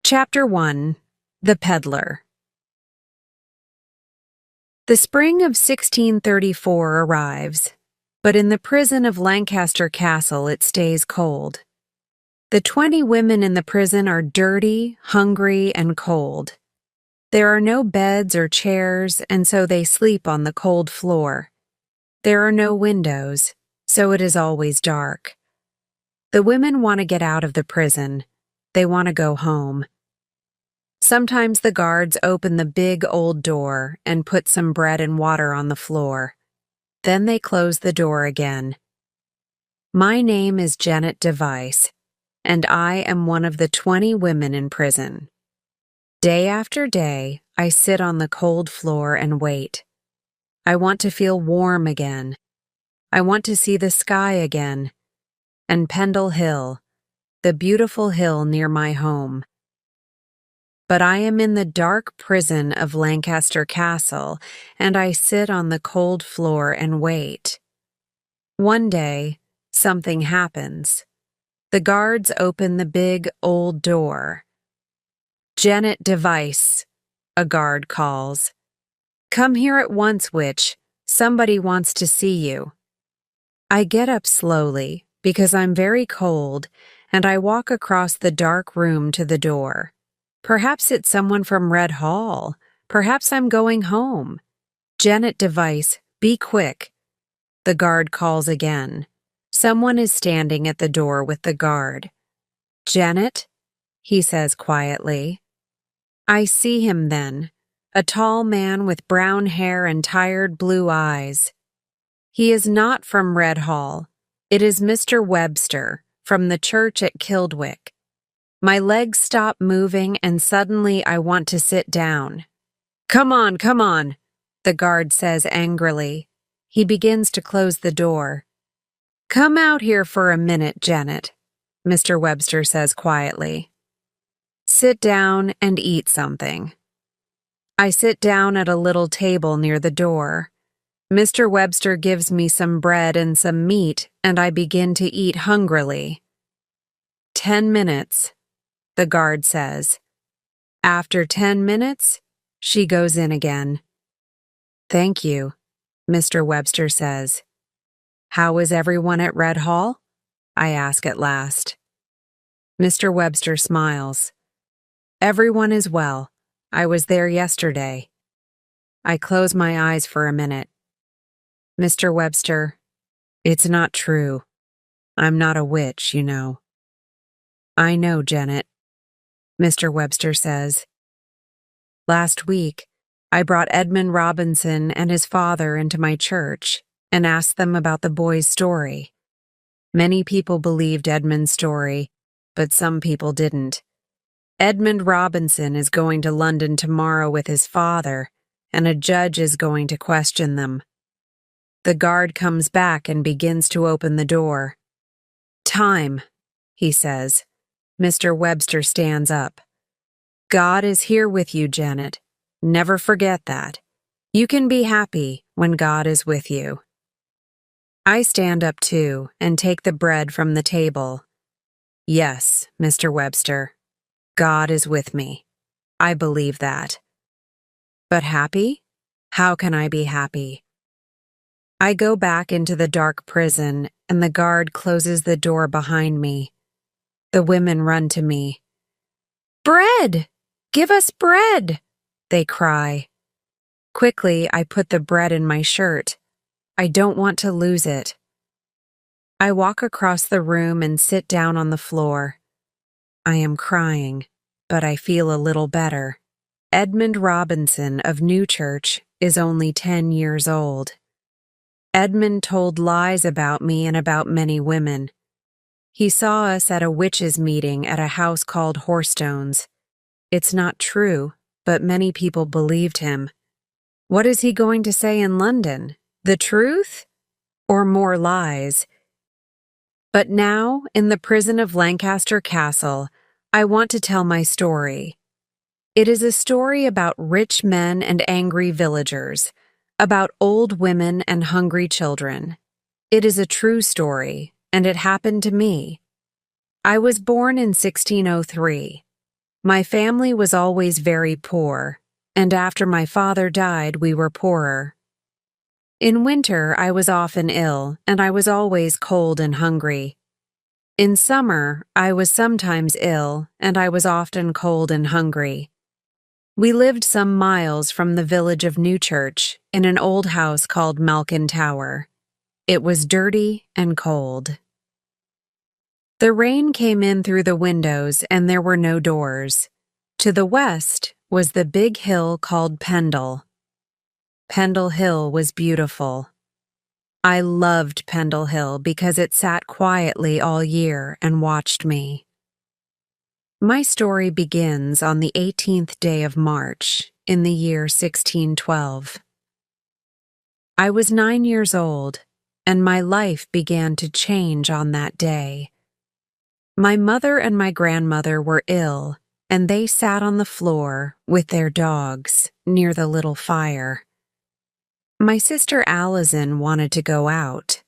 Chapter 1. The Peddler. The spring of 1634 arrives, but in the prison of Lancaster Castle it stays cold. The 20 women in the prison are dirty, hungry, and cold. There are no beds or chairs, and so they sleep on the cold floor. There are no windows, so it is always dark. The women want to get out of the prison. They want to go home. Sometimes the guards open the big old door and put some bread and water on the floor. Then they close the door again. My name is Janet Device, and I am one of the 20 women in prison. Day after day, I sit on the cold floor and wait. I want to feel warm again. I want to see the sky again, and Pendle Hill, the beautiful hill near my home. But I am in the dark prison of Lancaster Castle, and I sit on the cold floor and wait. One day, something happens. The guards open the big old door. "Janet Device," a guard calls. "Come here at once, witch. Somebody wants to see you." I get up slowly, because I'm very cold, and I walk across the dark room to the door. Perhaps it's someone from Red Hall. Perhaps I'm going home. "Janet Device, be quick." The guard calls again. Someone is standing at the door with the guard. "Janet?" he says quietly. I see him then, a tall man with brown hair and tired blue eyes. He is not from Red Hall. It is Mr. Webster, from the church at Kildwick. My legs stop moving, and suddenly I want to sit down. Come on, the guard says angrily. He begins to close the door. "Come out here for a minute, Janet," Mr. Webster says quietly. "Sit down and eat something." I sit down at a little table near the door. Mr. Webster gives me some bread and some meat, and I begin to eat hungrily. 10 minutes. The guard says. After 10 minutes, she goes in again. "Thank you," Mr. Webster says. "How is everyone at Red Hall?" I ask at last. Mr. Webster smiles. "Everyone is well. I was there yesterday." I close my eyes for a minute. "Mr. Webster, it's not true. I'm not a witch, you know." "I know, Janet," Mr. Webster says. "Last week, I brought Edmund Robinson and his father into my church and asked them about the boy's story. Many people believed Edmund's story, but some people didn't. Edmund Robinson is going to London tomorrow with his father, and a judge is going to question them." The guard comes back and begins to open the door. "Time," he says. Mr. Webster stands up. "God is here with you, Janet. Never forget that. You can be happy when God is with you." I stand up too and take the bread from the table. "Yes, Mr. Webster, God is with me. I believe that." "But happy? How can I be happy?" I go back into the dark prison, and the guard closes the door behind me. The women run to me. "Bread! Give us bread!" they cry. Quickly, I put the bread in my shirt. I don't want to lose it. I walk across the room and sit down on the floor. I am crying, but I feel a little better. Edmund Robinson of Newchurch is only 10 years old. Edmund told lies about me and about many women. He saw us at a witches' meeting at a house called Horstones. It's not true, but many people believed him. What is he going to say in London? The truth? Or more lies? But now, in the prison of Lancaster Castle, I want to tell my story. It is a story about rich men and angry villagers, about old women and hungry children. It is a true story, and it happened to me. I was born in 1603. My family was always very poor, and after my father died, we were poorer. In winter, I was often ill, and I was always cold and hungry. In summer, I was sometimes ill, and I was often cold and hungry. We lived some miles from the village of Newchurch in an old house called Malkin Tower. It was dirty and cold. The rain came in through the windows and there were no doors. To the west was the big hill called Pendle. Pendle Hill was beautiful. I loved Pendle Hill because it sat quietly all year and watched me. My story begins on the 18th day of March in the year 1612. I was 9 years old, and my life began to change on that day. My mother and my grandmother were ill, and they sat on the floor with their dogs near the little fire. My sister Allison wanted to go out.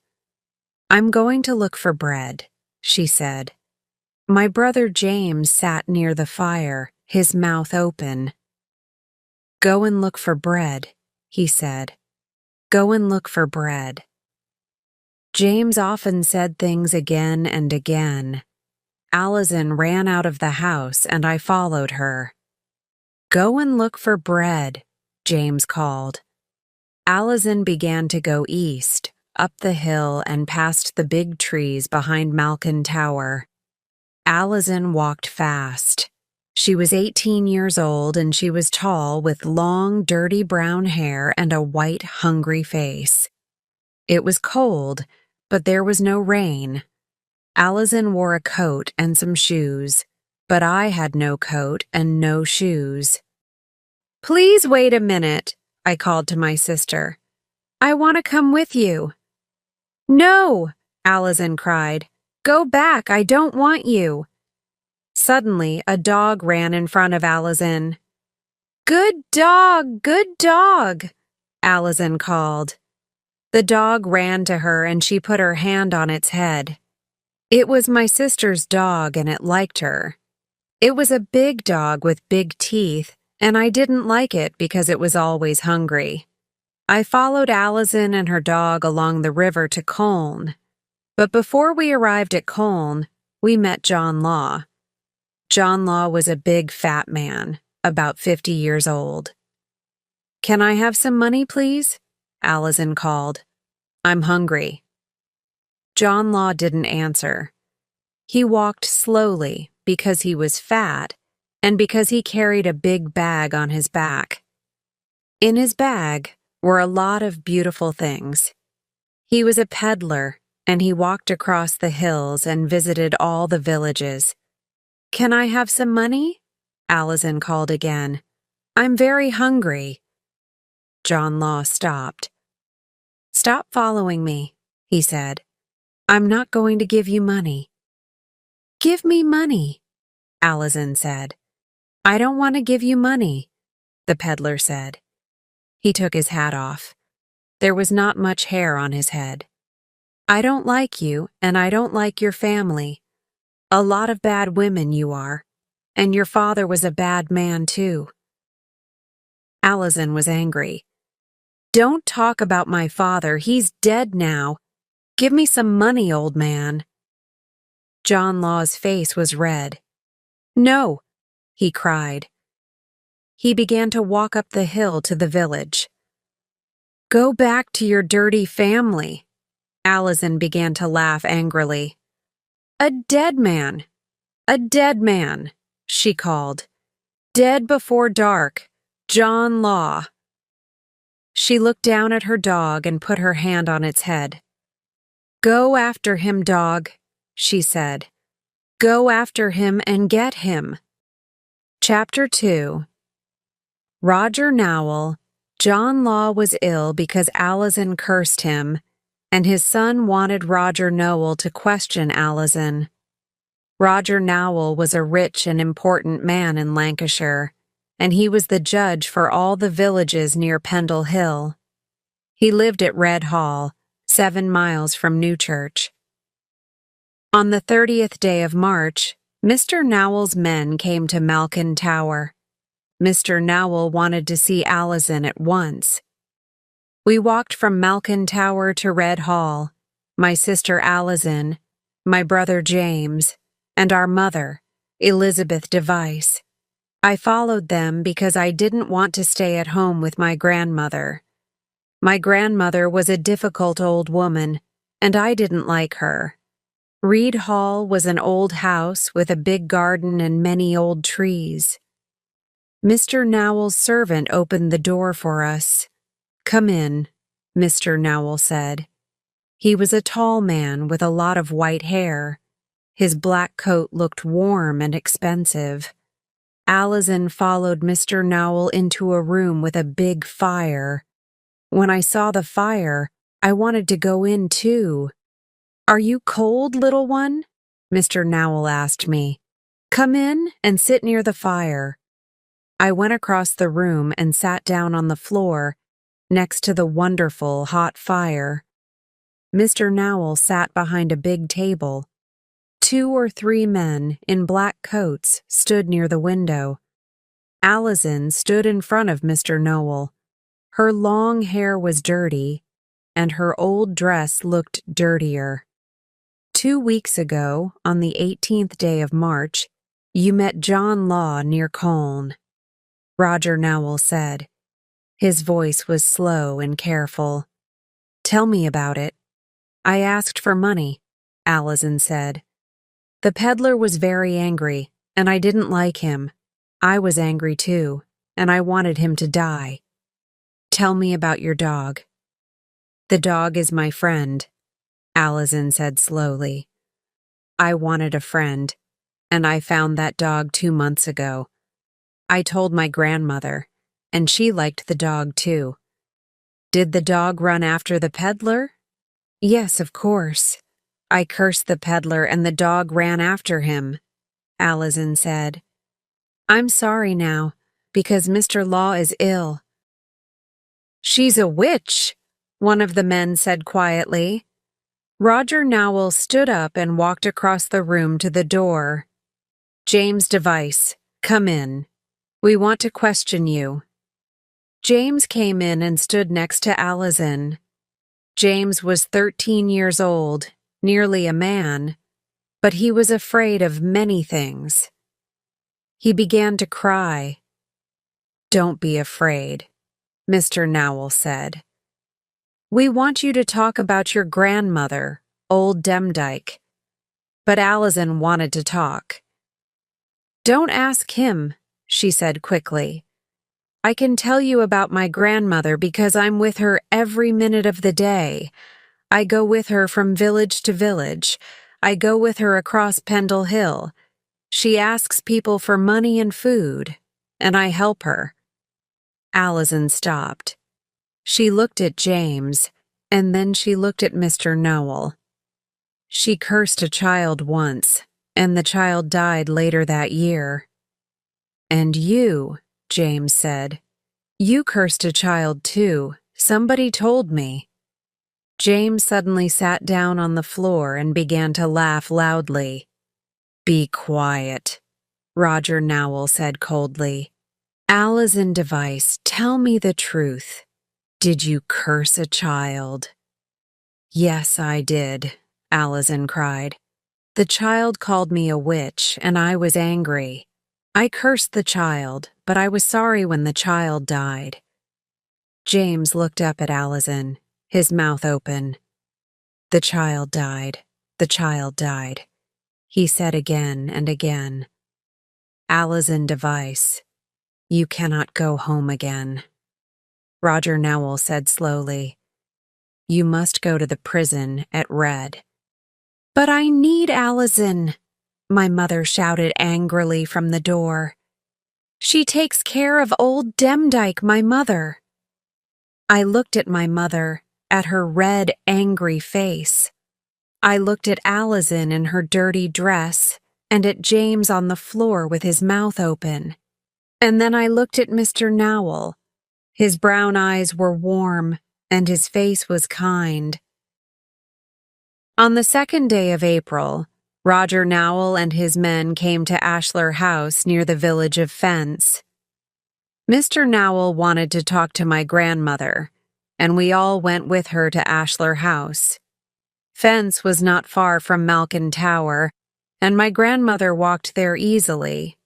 "I'm going to look for bread," she said. My brother James sat near the fire, his mouth open. "Go and look for bread," he said. "Go and look for bread." James often said things again and again. Allison ran out of the house and I followed her. "Go and look for bread," James called. Allison began to go east, up the hill and past the big trees behind Malkin Tower. Allison walked fast. She was 18 years old and she was tall with long, dirty brown hair and a white, hungry face. It was cold, but there was no rain. Allison wore a coat and some shoes, but I had no coat and no shoes. "Please wait a minute," I called to my sister. "I want to come with you." "No," Allison cried. "Go back, I don't want you." Suddenly, a dog ran in front of Allison. "Good dog," Allison called. The dog ran to her and she put her hand on its head. It was my sister's dog and it liked her. It was a big dog with big teeth, and I didn't like it because it was always hungry. I followed Allison and her dog along the river to Colne, but before we arrived at Colne, we met John Law. John Law was a big fat man, about 50 years old. "Can I have some money, please?" Allison called. "I'm hungry." John Law didn't answer. He walked slowly because he was fat and because he carried a big bag on his back. In his bag were a lot of beautiful things. He was a peddler, and he walked across the hills and visited all the villages. "Can I have some money?" Allison called again. "I'm very hungry." John Law stopped. "Stop following me," he said. "I'm not going to give you money." "Give me money," Allison said. "I don't want to give you money," the peddler said. He took his hat off. There was not much hair on his head. "I don't like you, and I don't like your family. A lot of bad women you are, and your father was a bad man too." Allison was angry. "Don't talk about my father, he's dead now. Give me some money, old man." John Law's face was red. "No," he cried. He began to walk up the hill to the village. "Go back to your dirty family." Allison began to laugh angrily. "A dead man! A dead man!" she called. "Dead before dark! John Law!" She looked down at her dog and put her hand on its head. "Go after him, dog," she said. "Go after him and get him." Chapter 2. Roger Nowell. John Law was ill because Allison cursed him, and his son wanted Roger Nowell to question Allison. Roger Nowell was a rich and important man in Lancashire, and he was the judge for all the villages near Pendle Hill. He lived at Red Hall, 7 miles from Newchurch. On the 30th day of March, Mr. Nowell's men came to Malkin Tower. Mr. Nowell wanted to see Allison at once. We walked from Malkin Tower to Red Hall, my sister Allison, my brother James, and our mother, Elizabeth Device. I followed them because I didn't want to stay at home with my grandmother. My grandmother was a difficult old woman, and I didn't like her. Reed Hall was an old house with a big garden and many old trees. Mr. Nowell's servant opened the door for us. "Come in," Mr. Nowell said. He was a tall man with a lot of white hair. His black coat looked warm and expensive. Allison followed Mr. Nowell into a room with a big fire. When I saw the fire, I wanted to go in too. "Are you cold, little one?" Mr. Nowell asked me. "Come in and sit near the fire." I went across the room and sat down on the floor next to the wonderful hot fire. Mr. Nowell sat behind a big table. 2 or 3 men in black coats stood near the window. Allison stood in front of Mr. Nowell. Her long hair was dirty, and her old dress looked dirtier. 2 weeks ago, on the 18th day of March, you met John Law near Colne, Roger Nowell said. His voice was slow and careful. "Tell me about it." "I asked for money," Allison said. "The peddler was very angry, and I didn't like him. I was angry too, and I wanted him to die." "Tell me about your dog." "The dog is my friend," Allison said slowly. "I wanted a friend, and I found that dog 2 months ago. I told my grandmother, and she liked the dog too." "Did the dog run after the peddler?" "Yes, of course. I cursed the peddler and the dog ran after him," Allison said. "I'm sorry now, because Mr. Law is ill." "She's a witch," one of the men said quietly. Roger Nowell stood up and walked across the room to the door. "James Device, come in. We want to question you." James came in and stood next to Allison. James was 13 years old, nearly a man, but he was afraid of many things. He began to cry. "Don't be afraid," Mr. Nowell said. "We want you to talk about your grandmother, old Demdike." But Allison wanted to talk. "Don't ask him," she said quickly. "I can tell you about my grandmother because I'm with her every minute of the day. I go with her from village to village. I go with her across Pendle Hill. She asks people for money and food, and I help her." Allison stopped. She looked at James, and then she looked at Mr. Nowell. "She cursed a child once, and the child died later that year." "And you," James said, "you cursed a child too. Somebody told me." James suddenly sat down on the floor and began to laugh loudly. "Be quiet," Roger Nowell said coldly. "Allison Device, tell me the truth. Did you curse a child?" "Yes, I did," Allison cried. "The child called me a witch, and I was angry. I cursed the child, but I was sorry when the child died." James looked up at Allison, his mouth open. "The child died. The child died," he said again and again. "Allison Device, you cannot go home again." Roger Nowell said slowly, "You must go to the prison at Red." "But I need Allison," my mother shouted angrily from the door. "She takes care of old Demdike, my mother." I looked at my mother, at her red, angry face. I looked at Allison in her dirty dress, and at James on the floor with his mouth open. And then I looked at Mr. Nowell. His brown eyes were warm, and his face was kind. On the 2nd day of April, Roger Nowell and his men came to Ashlar House near the village of Fence. Mr. Nowell wanted to talk to my grandmother, and we all went with her to Ashlar House. Fence was not far from Malkin Tower, and my grandmother walked there easily.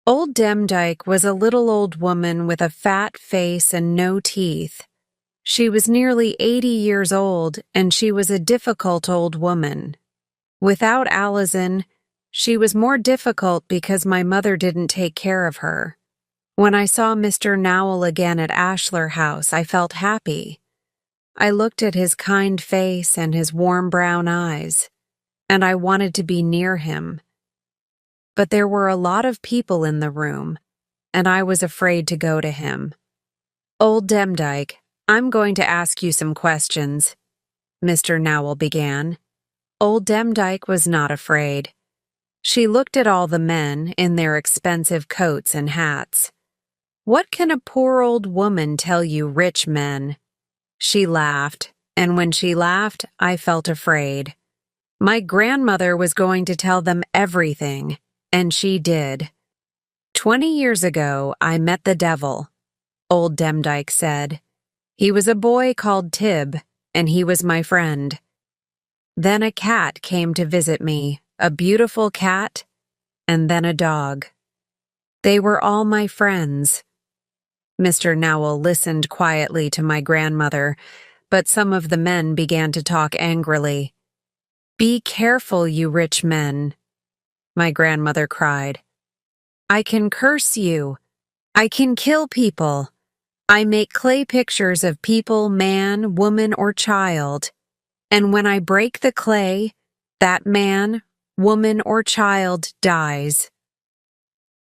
Old Demdike was a little old woman with a fat face and no teeth. She was nearly 80 years old, and she was a difficult old woman. Without Alison, she was more difficult because my mother didn't take care of her. When I saw Mr. Nowell again at Ashlar House, I felt happy. I looked at his kind face and his warm brown eyes, and I wanted to be near him. But there were a lot of people in the room, and I was afraid to go to him. "Old Demdike, I'm going to ask you some questions," Mr. Nowell began. Old Demdike was not afraid. She looked at all the men in their expensive coats and hats. "What can a poor old woman tell you rich men?" She laughed, and when she laughed, I felt afraid. My grandmother was going to tell them everything, and she did. "20 years ago, I met the devil," Old Demdike said. "He was a boy called Tib, and he was my friend. Then a cat came to visit me, a beautiful cat, and then a dog. They were all my friends." Mr. Nowell listened quietly to my grandmother, but some of the men began to talk angrily. "Be careful, you rich men," my grandmother cried. "I can curse you. I can kill people. I make clay pictures of people, man, woman, or child. And when I break the clay, that man, woman, or child dies."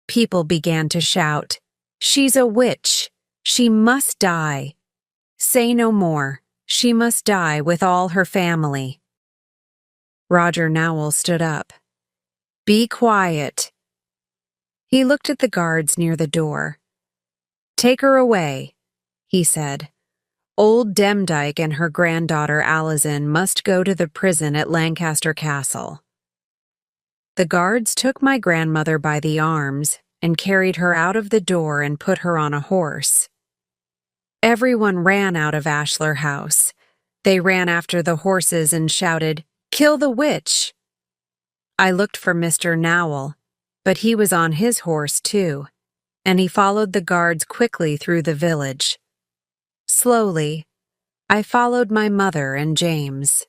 People began to shout, "She's a witch. She must die. Say no more. She must die with all her family." Roger Nowell stood up. "Be quiet." He looked at the guards near the door. "Take her away," he said. "Old Demdike and her granddaughter Alison must go to the prison at Lancaster Castle." The guards took my grandmother by the arms and carried her out of the door and put her on a horse. Everyone ran out of Ashlar House. They ran after the horses and shouted, "Kill the witch!" I looked for Mr. Nowell, but he was on his horse too, and he followed the guards quickly through the village. Slowly, I followed my mother and James.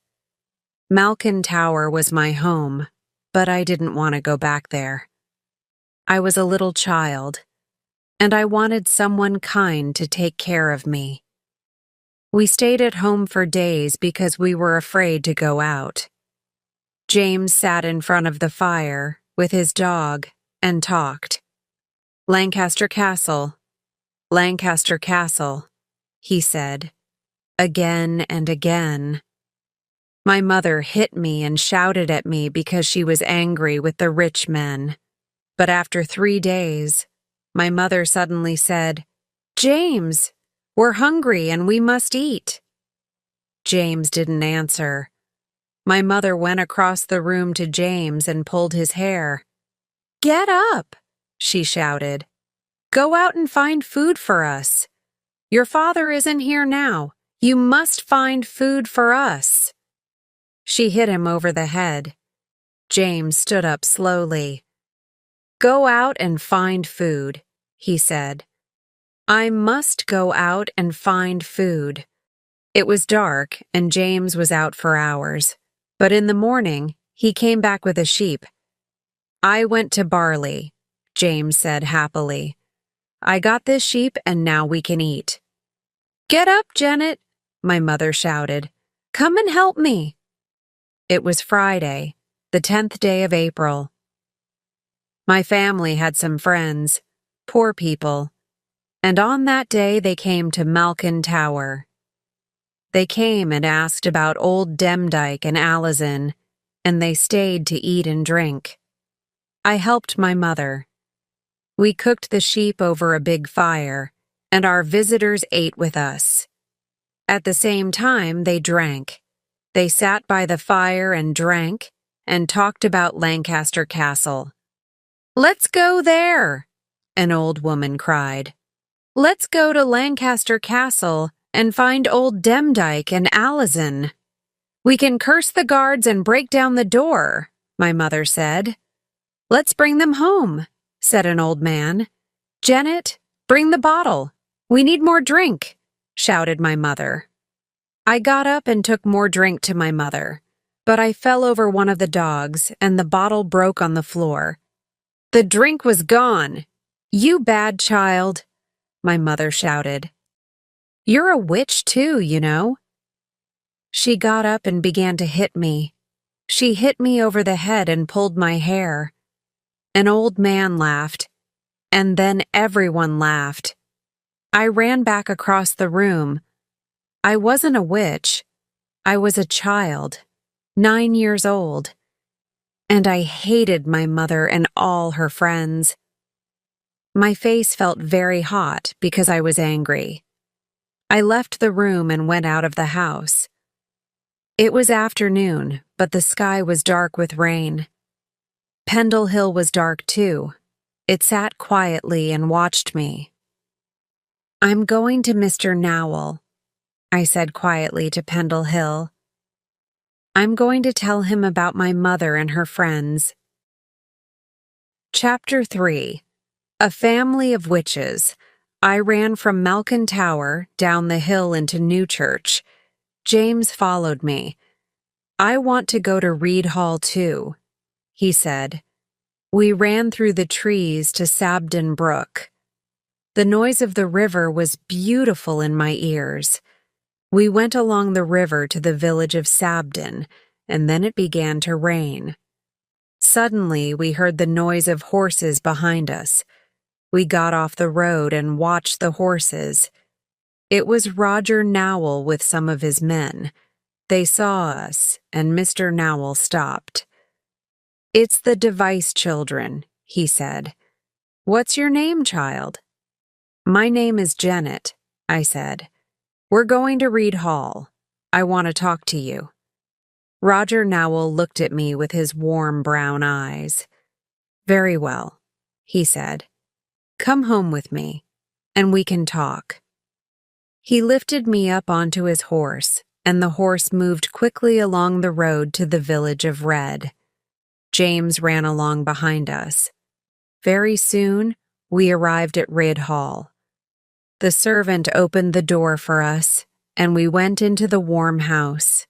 Malkin Tower was my home, but I didn't want to go back there. I was a little child, and I wanted someone kind to take care of me. We stayed at home for days because we were afraid to go out. James sat in front of the fire with his dog and talked. "Lancaster Castle, Lancaster Castle," he said, again and again. My mother hit me and shouted at me because she was angry with the rich men. But after 3 days, my mother suddenly said, "James, we're hungry and we must eat." James didn't answer. My mother went across the room to James and pulled his hair. "Get up," she shouted. "Go out and find food for us. Your father isn't here now. You must find food for us." She hit him over the head. James stood up slowly. "Go out and find food," he said. I must go out and find food. It was dark, and James was out for hours. But in the morning, he came back with a sheep. "I went to Barley," James said happily. "I got this sheep, and now we can eat." "Get up, Janet," my mother shouted. "Come and help me." It was Friday, the 10th day of April. My family had some friends, poor people, and on that day they came to Malkin Tower. They came and asked about old Demdike and Alison, and they stayed to eat and drink. I helped my mother. We cooked the sheep over a big fire, and our visitors ate with us. At the same time, they drank. They sat by the fire and drank, and talked about Lancaster Castle. "Let's go there," an old woman cried. "Let's go to Lancaster Castle and find old Demdike and Alison." "We can curse the guards and break down the door," my mother said. "Let's bring them home," said an old man. "Janet, bring the bottle. We need more drink," shouted my mother. I got up and took more drink to my mother, but I fell over one of the dogs and the bottle broke on the floor. "The drink was gone. You bad child," my mother shouted. "You're a witch too, you know." She got up and began to hit me. She hit me over the head and pulled my hair. An old man laughed, and then everyone laughed. I ran back across the room. I wasn't a witch. I was a child, 9 years old, and I hated my mother and all her friends. My face felt very hot because I was angry. I left the room and went out of the house. It was afternoon, but the sky was dark with rain. Pendle Hill was dark too. It sat quietly and watched me. "I'm going to Mr. Nowell," I said quietly to Pendle Hill. "I'm going to tell him about my mother and her friends." Chapter 3. A Family of Witches. I ran from Malkin Tower down the hill into Newchurch. James followed me. "I want to go to Reed Hall too," he said. We ran through the trees to Sabden Brook. The noise of the river was beautiful in my ears. We went along the river to the village of Sabden, and then it began to rain. Suddenly, we heard the noise of horses behind us. We got off the road and watched the horses. It was Roger Nowell with some of his men. They saw us, and Mr. Nowell stopped. "It's the Device children," he said. "What's your name, child?" "My name is Janet," I said. "We're going to Reed Hall. I want to talk to you." Roger Nowell looked at me with his warm brown eyes. "Very well," he said. "Come home with me, and we can talk." He lifted me up onto his horse, and the horse moved quickly along the road to the village of Red. James ran along behind us. Very soon, we arrived at Reed Hall. The servant opened the door for us, and we went into the warm house.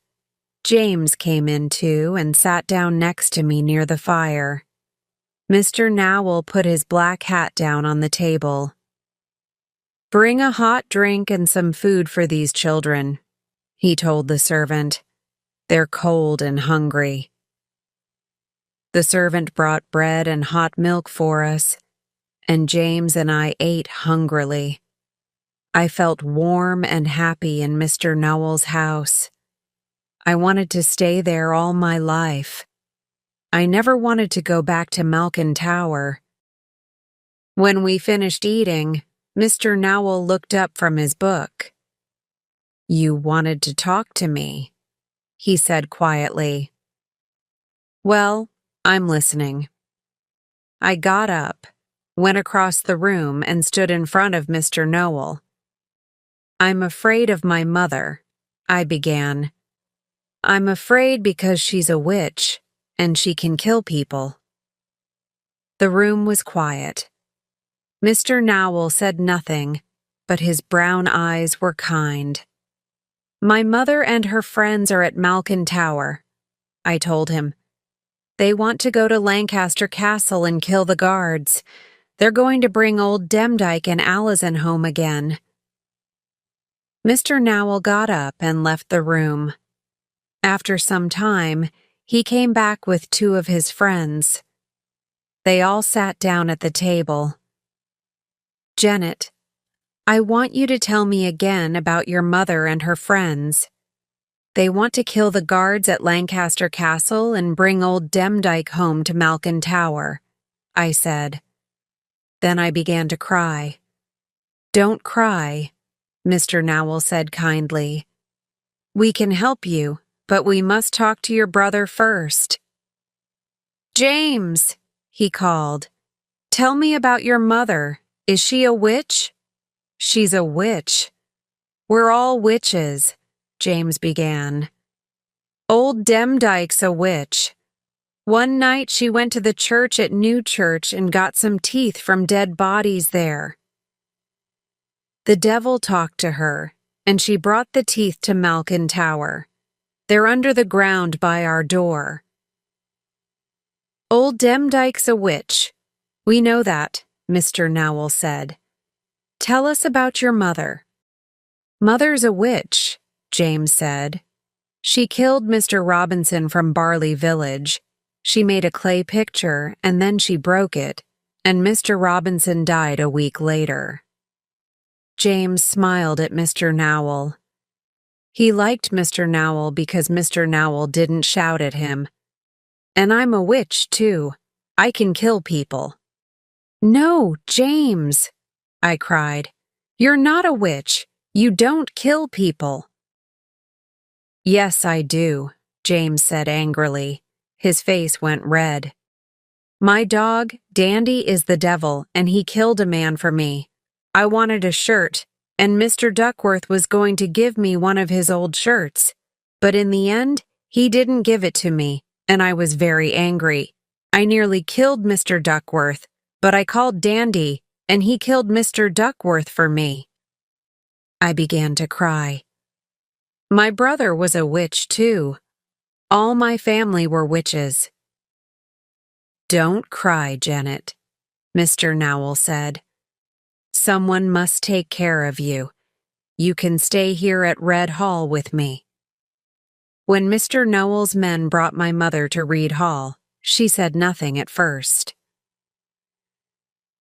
James came in too and sat down next to me near the fire. Mr. Nowell put his black hat down on the table. "Bring a hot drink and some food for these children," he told the servant. "They're cold and hungry." The servant brought bread and hot milk for us, and James and I ate hungrily. I felt warm and happy in Mr. Nowell's house. I wanted to stay there all my life. I never wanted to go back to Malkin Tower. When we finished eating, Mr. Nowell looked up from his book. "You wanted to talk to me," he said quietly. "Well, I'm listening." I got up, went across the room, and stood in front of Mr. Nowell. "I'm afraid of my mother," I began. "I'm afraid because she's a witch, and she can kill people." The room was quiet. Mr. Nowell said nothing, but his brown eyes were kind. "My mother and her friends are at Malkin Tower," I told him. "They want to go to Lancaster Castle and kill the guards. They're going to bring old Demdike and Alison home again." Mr. Nowell got up and left the room. After some time, he came back with 2 of his friends. They all sat down at the table. "Janet, I want you to tell me again about your mother and her friends. They want to kill the guards at Lancaster Castle and bring old Demdike home to Malkin Tower," I said. Then I began to cry. "Don't cry," Mr. Nowell said kindly. "We can help you, but we must talk to your brother first." James, he called. Tell me about your mother. Is she a witch? She's a witch. We're all witches, James began. Old Demdike's a witch. One night she went to the church at New Church and got some teeth from dead bodies there. The devil talked to her, and she brought the teeth to Malkin Tower. They're under the ground by our door. Old Demdike's a witch. We know that, Mr. Nowell said. Tell us about your mother. Mother's a witch, James said. She killed Mr. Robinson from Barley Village. She made a clay picture, and then she broke it, and Mr. Robinson died a week later. James smiled at Mr. Nowell. He liked Mr. Nowell because Mr. Nowell didn't shout at him. And I'm a witch, too. I can kill people. No, James, I cried. You're not a witch. You don't kill people. Yes, I do, James said angrily. His face went red. My dog, Dandy, is the devil, and he killed a man for me. I wanted a shirt, and Mr. Duckworth was going to give me one of his old shirts. But in the end, he didn't give it to me, and I was very angry. I nearly killed Mr. Duckworth, but I called Dandy, and he killed Mr. Duckworth for me. I began to cry. My brother was a witch, too. All my family were witches. Don't cry, Janet, Mr. Nowell said. Someone must take care of you. You can stay here at Red Hall with me. When Mr. Nowell's men brought my mother to Reed Hall, she said nothing at first.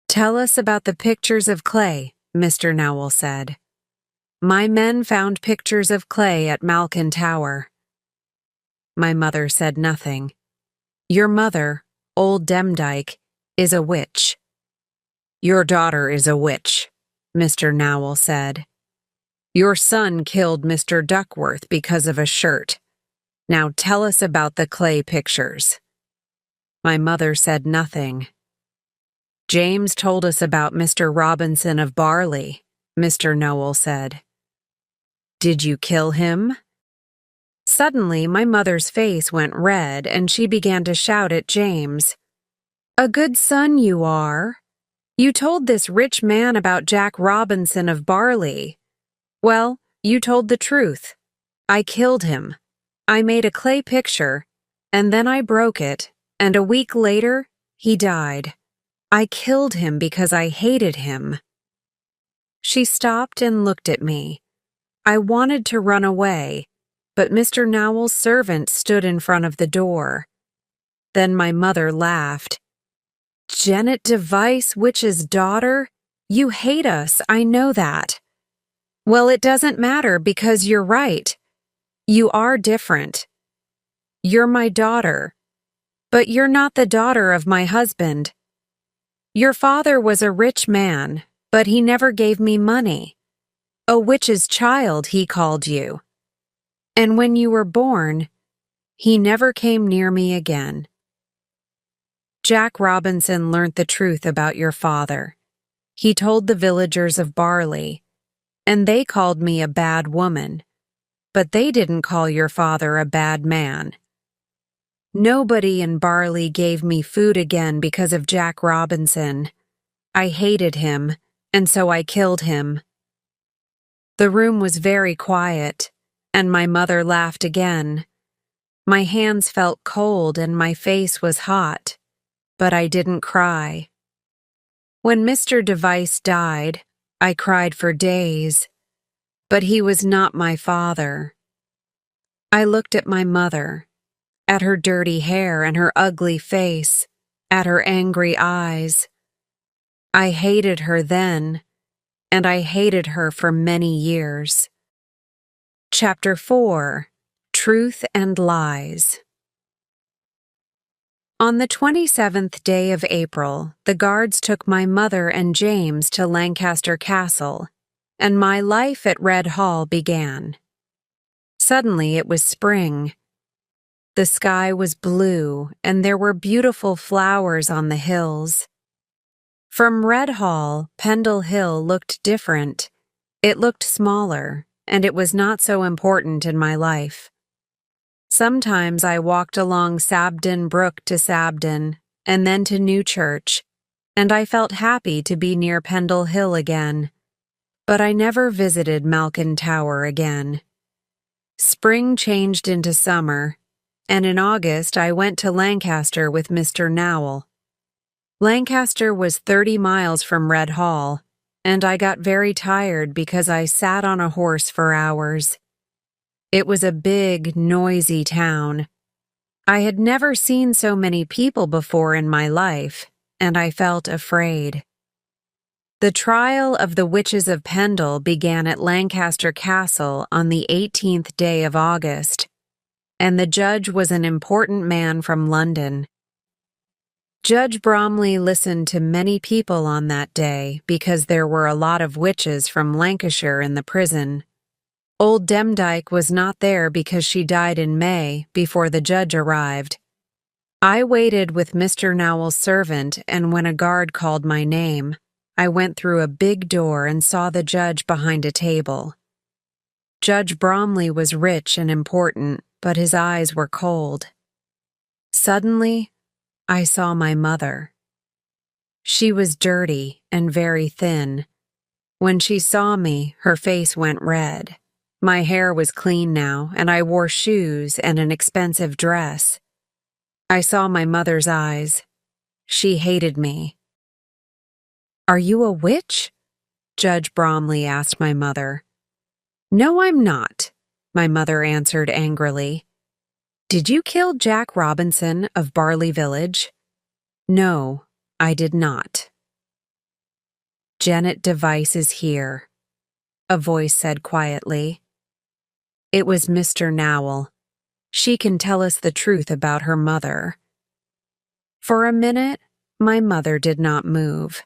Tell us about the pictures of clay, Mr. Nowell said. My men found pictures of clay at Malkin Tower. My mother said nothing. Your mother, old Demdike, is a witch. Your daughter is a witch, Mr. Nowell said. Your son killed Mr. Duckworth because of a shirt. Now tell us about the clay pictures. My mother said nothing. James told us about Mr. Robinson of Barley, Mr. Nowell said. Did you kill him? Suddenly, my mother's face went red, and she began to shout at James. A good son you are. You told this rich man about Jack Robinson of Barley. Well, you told the truth. I killed him. I made a clay picture, and then I broke it, and a week later, he died. I killed him because I hated him. She stopped and looked at me. I wanted to run away, but Mr. Nowell's servant stood in front of the door. Then my mother laughed. Janet Device, witch's daughter? You hate us, I know that. Well, it doesn't matter because you're right. You are different. You're my daughter, but you're not the daughter of my husband. Your father was a rich man, but he never gave me money. A witch's child, he called you. And when you were born, he never came near me again. Jack Robinson learnt the truth about your father. He told the villagers of Barley, and they called me a bad woman, but they didn't call your father a bad man. Nobody in Barley gave me food again because of Jack Robinson. I hated him, and so I killed him. The room was very quiet, and my mother laughed again. My hands felt cold and my face was hot, but I didn't cry. When Mr. Device died, I cried for days, but he was not my father. I looked at my mother, at her dirty hair and her ugly face, at her angry eyes. I hated her then, and I hated her for many years. Chapter 4: Truth and Lies. On the 27th day of April, the guards took my mother and James to Lancaster Castle, and my life at Red Hall began. Suddenly it was spring. The sky was blue, and there were beautiful flowers on the hills. From Red Hall, Pendle Hill looked different. It looked smaller, and it was not so important in my life. Sometimes I walked along Sabden Brook to Sabden, and then to New Church, and I felt happy to be near Pendle Hill again. But I never visited Malkin Tower again. Spring changed into summer, and in August I went to Lancaster with Mr. Nowell. Lancaster was 30 miles from Red Hall, and I got very tired because I sat on a horse for hours. It was a big, noisy town. I had never seen so many people before in my life, and I felt afraid. The trial of the Witches of Pendle began at Lancaster Castle on the 18th day of August, and the judge was an important man from London. Judge Bromley listened to many people on that day because there were a lot of witches from Lancashire in the prison. Old Demdike was not there because she died in May before the judge arrived. I waited with Mr. Nowell's servant, and when a guard called my name, I went through a big door and saw the judge behind a table. Judge Bromley was rich and important, but his eyes were cold. Suddenly, I saw my mother. She was dirty and very thin. When she saw me, her face went red. My hair was clean now, and I wore shoes and an expensive dress. I saw my mother's eyes. She hated me. "Are you a witch?" Judge Bromley asked my mother. "No, I'm not," my mother answered angrily. "Did you kill Jack Robinson of Barley Village?" "No, I did not." "Janet Device is here," a voice said quietly. It was Mr. Nowell. She can tell us the truth about her mother. For a minute, my mother did not move.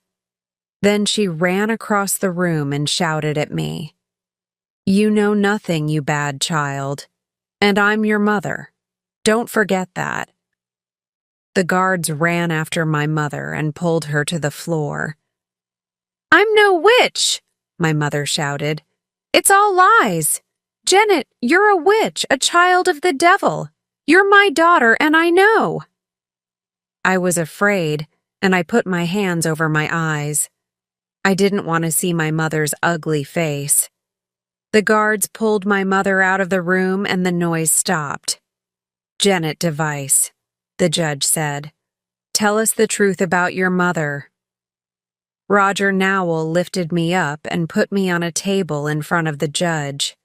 Then she ran across the room and shouted at me. "You know nothing, you bad child, and I'm your mother. Don't forget that." The guards ran after my mother and pulled her to the floor. "I'm no witch," my mother shouted. "It's all lies. Janet, you're a witch, a child of the devil. You're my daughter, and I know." I was afraid, and I put my hands over my eyes. I didn't want to see my mother's ugly face. The guards pulled my mother out of the room, and the noise stopped. "Janet Device," the judge said, "tell us the truth about your mother." Roger Nowell lifted me up and put me on a table in front of the judge.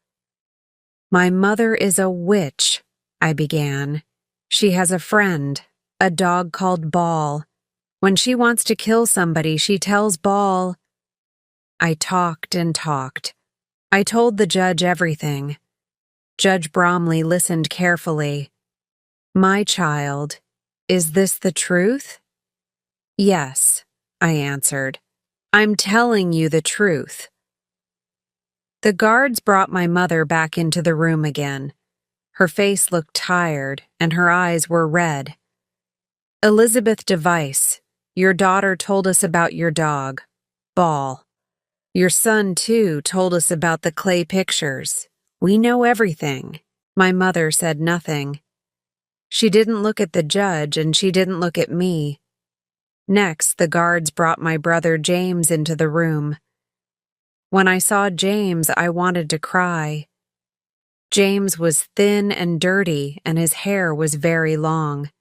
"My mother is a witch," I began. "She has a friend, a dog called Ball. When she wants to kill somebody, she tells Ball." I talked and talked. I told the judge everything. Judge Bromley listened carefully. "My child, is this the truth?" "Yes," I answered. "I'm telling you the truth." The guards brought my mother back into the room again. Her face looked tired, and her eyes were red. "Elizabeth Device, your daughter told us about your dog, Ball. Your son, too, told us about the clay pictures. We know everything." My mother said nothing. She didn't look at the judge, and she didn't look at me. Next, the guards brought my brother James into the room. When I saw James, I wanted to cry. James was thin and dirty, and his hair was very long.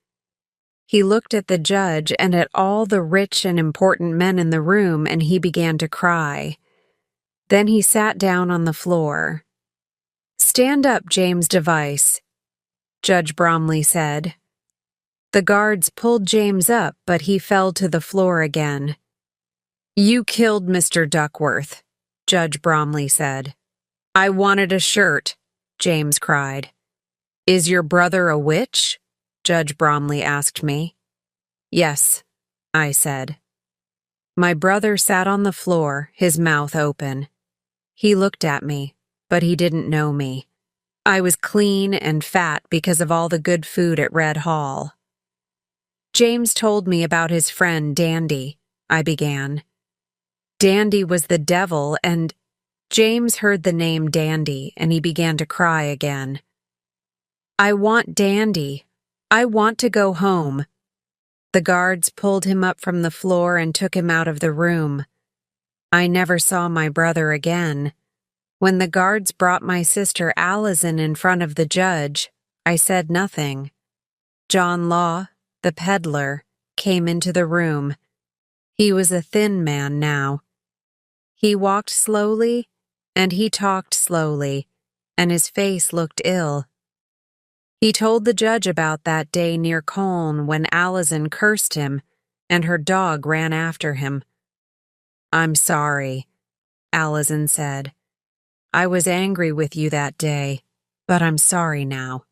He looked at the judge and at all the rich and important men in the room, and he began to cry. Then he sat down on the floor. "Stand up, James Device," Judge Bromley said. The guards pulled James up, but he fell to the floor again. "You killed Mr. Duckworth," Judge Bromley said. "I wanted a shirt," James cried. "Is your brother a witch?" Judge Bromley asked me. "Yes," I said. My brother sat on the floor, his mouth open. He looked at me, but he didn't know me. I was clean and fat because of all the good food at Red Hall. James told me about his friend Dandy, I began. Dandy was the devil, and James heard the name Dandy and he began to cry again. I want Dandy. I want to go home. The guards pulled him up from the floor and took him out of the room. I never saw my brother again. When the guards brought my sister Allison in front of the judge, I said nothing. John Law, the peddler, came into the room. He was a thin man now. He walked slowly, and he talked slowly, and his face looked ill. He told the judge about that day near Colne when Allison cursed him, and her dog ran after him. I'm sorry, Allison said. I was angry with you that day, but I'm sorry now.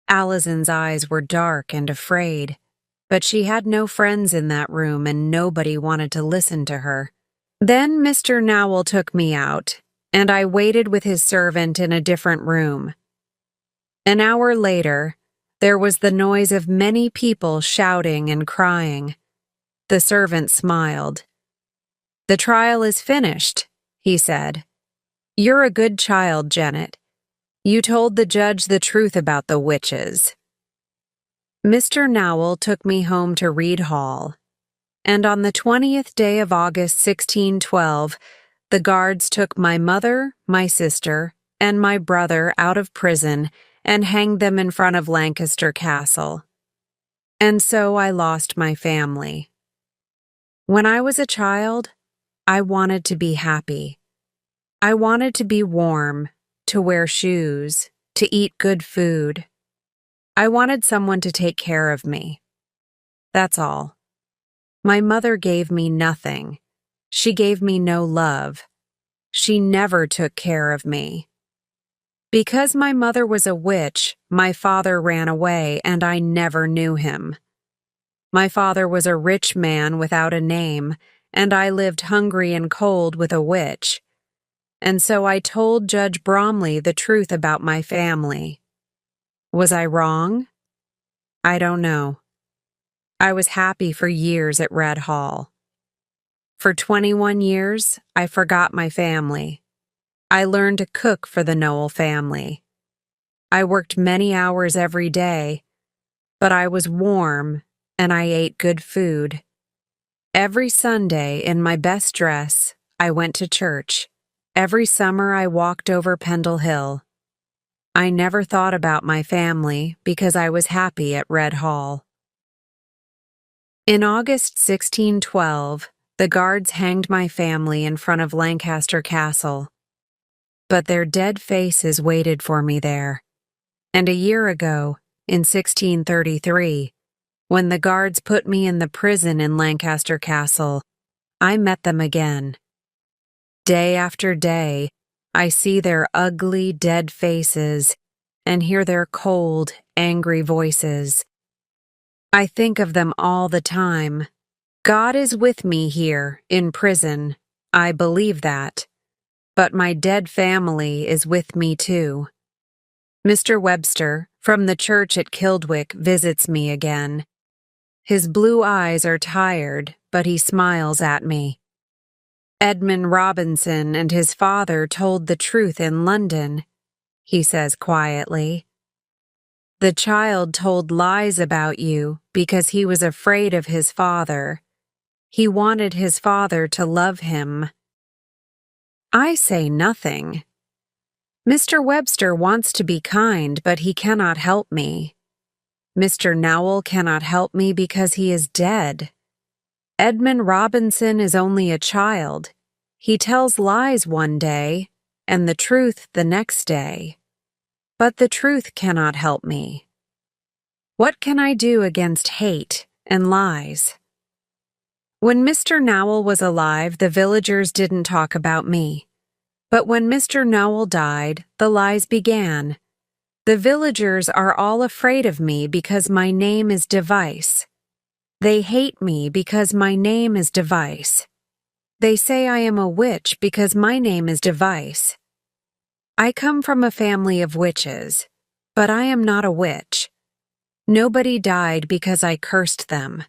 Allison's eyes were dark and afraid, but she had no friends in that room and nobody wanted to listen to her. Then Mr. Nowell took me out, and I waited with his servant in a different room. An hour later, there was the noise of many people shouting and crying. The servant smiled. The trial is finished, he said. You're a good child, Janet. You told the judge the truth about the witches. Mr. Nowell took me home to Reed Hall, and on the 20th day of August 1612, the guards took my mother, my sister, and my brother out of prison and hanged them in front of Lancaster Castle. And so I lost my family. When I was a child, I wanted to be happy. I wanted to be warm, to wear shoes, to eat good food. I wanted someone to take care of me. That's all. My mother gave me nothing. She gave me no love. She never took care of me. Because my mother was a witch, my father ran away and I never knew him. My father was a rich man without a name, and I lived hungry and cold with a witch. And so I told Judge Bromley the truth about my family. Was I wrong? I don't know. I was happy for years at Red Hall. For 21 years, I forgot my family. I learned to cook for the Nowell family. I worked many hours every day, but I was warm and I ate good food. Every Sunday, in my best dress, I went to church. Every summer, I walked over Pendle Hill. I never thought about my family because I was happy at Red Hall. In August 1612, the guards hanged my family in front of Lancaster Castle. But their dead faces waited for me there. And a year ago, in 1633, when the guards put me in the prison in Lancaster Castle, I met them again. Day after day, I see their ugly, dead faces and hear their cold, angry voices. I think of them all the time. God is with me here, in prison. I believe that. But my dead family is with me too. Mr. Webster, from the church at Kildwick, visits me again. His blue eyes are tired, but he smiles at me. Edmund Robinson and his father told the truth in London, he says quietly. The child told lies about you because he was afraid of his father. He wanted his father to love him. I say nothing. Mr. Webster wants to be kind, but he cannot help me. Mr. Nowell cannot help me because he is dead. Edmund Robinson is only a child. He tells lies one day, and the truth the next day. But the truth cannot help me. What can I do against hate and lies? When Mr. Nowell was alive, the villagers didn't talk about me. But when Mr. Nowell died, the lies began. The villagers are all afraid of me because my name is Device. They hate me because my name is Device. They say I am a witch because my name is Device. I come from a family of witches, but I am not a witch. Nobody died because I cursed them.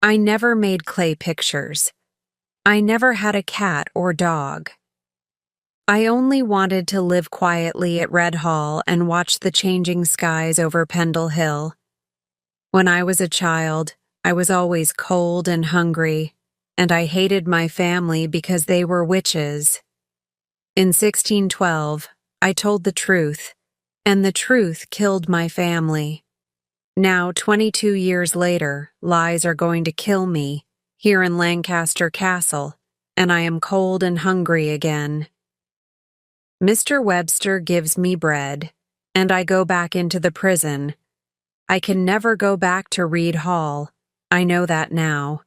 I never made clay pictures. I never had a cat or dog. I only wanted to live quietly at Red Hall and watch the changing skies over Pendle Hill. When I was a child, I was always cold and hungry, and I hated my family because they were witches. In 1612, I told the truth, and the truth killed my family. Now, 22 years later, lies are going to kill me here in Lancaster Castle, and I am cold and hungry again. Mr. Webster gives me bread, and I go back into the prison. I can never go back to Reed Hall. I know that now.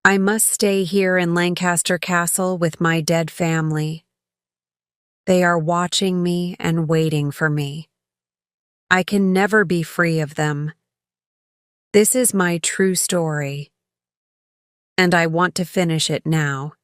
I must stay here in Lancaster Castle with my dead family. They are watching me and waiting for me. I can never be free of them. This is my true story, and I want to finish it now.